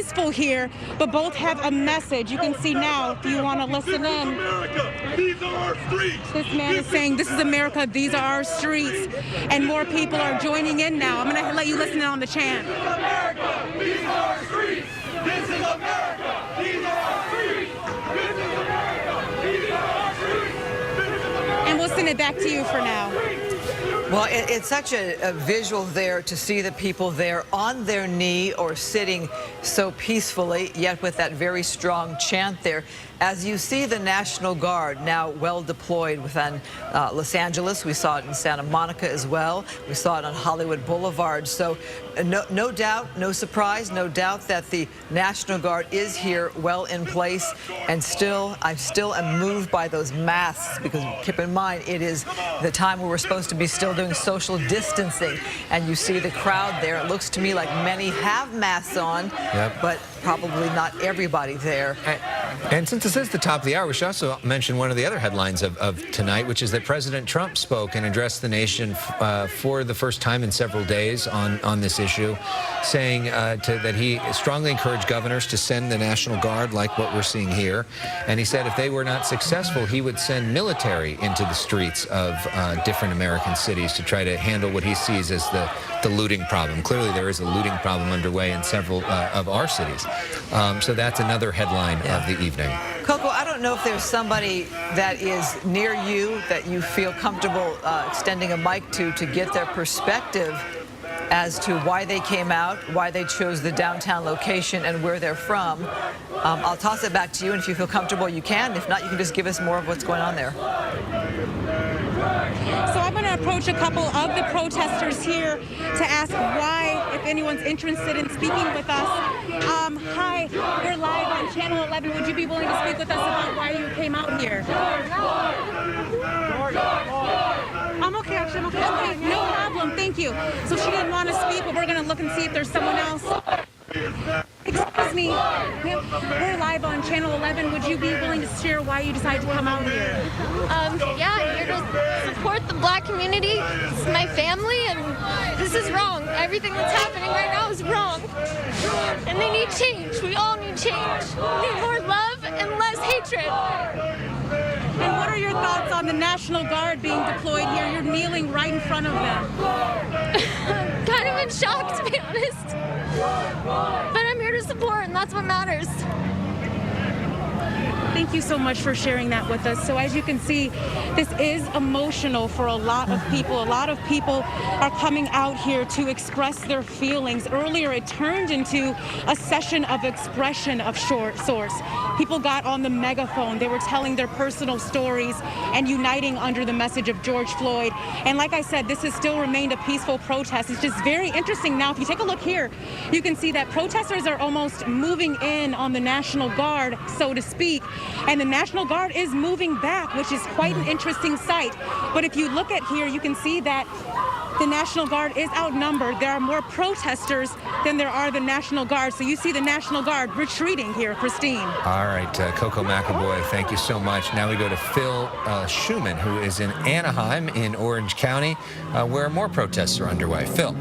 peaceful here, but both have a message. You can see now, if you want to listen in. America. These are our streets. This man is saying, "This is America. These are our streets," and more people are joining in now. I'm going to let you listen in on the chant. This is America. These are our streets. This is America. These are our streets. This is America. These are our streets. This is America. And we'll send it back to you for now. Well, it's such a visual there to see the people there on their knee or sitting so peacefully, yet with that very strong chant there. As you see the National Guard now well deployed within Los Angeles, we saw it in Santa Monica as well. We saw it on Hollywood Boulevard. So no doubt, no surprise, no doubt that the National Guard is here well in place. And I still am moved by those masks, because keep in mind, it is the time where we're supposed to be still doing social distancing. And you see the crowd there. It looks to me like many have masks on, but probably not everybody there. And since this is the top of the hour, we should also mention one of the other headlines of tonight, which is that President Trump spoke and addressed the nation for the first time in several days on this issue, saying that he strongly encouraged governors to send the National Guard like what we're seeing here. And he said if they were not successful, he would send military into the streets of different American cities to try to handle what he sees as the looting problem. Clearly, there is a looting problem underway in several of our cities. So that's another headline of the evening. Coco, I don't know if there's somebody that is near you that you feel comfortable extending a mic to get their perspective as to why they came out, why they chose the downtown location, and where they're from. I'll toss it back to you, and if you feel comfortable, you can. If not, you can just give us more of what's going on there. So I'm going to approach a couple of the protesters here to ask why, if anyone's interested in speaking with us. Hi, we're live on Channel 11. Would you be willing to speak with us about why you came out here? I'm okay, actually. I'm okay. Okay, no problem. Thank you. So she didn't want to speak, but we're going to look and see if there's someone else. Excuse me, ma'am, we're live on Channel 11. Would you be willing to share why you decided to come out here? Yeah, I'm here to support the black community. It's my family, and this is wrong. Everything that's happening right now is wrong. And they need change. We all need change. We need more love and less hatred. And what are your thoughts on the National Guard being deployed here? You're kneeling right in front of them. I'm kind of in shock, to be honest. But I'm here to support, and that's what matters. Thank you so much for sharing that with us. So as you can see, this is emotional for a lot of people. A lot of people are coming out here to express their feelings. Earlier, it turned into a session of expression of sorts. People got on the megaphone. They were telling their personal stories and uniting under the message of George Floyd. And like I said, this has still remained a peaceful protest. It's just very interesting. Now, if you take a look here, you can see that protesters are almost moving in on the National Guard, so to speak. And the National Guard is moving back, which is quite an interesting sight. But if you look at here, you can see that the National Guard is outnumbered. There are more protesters than there are the National Guard. So you see the National Guard retreating here, Christine. All right, Coco McAvoy, thank you so much. Now we go to Phil Schuman, who is in Anaheim in Orange County, where more protests are underway. Phil.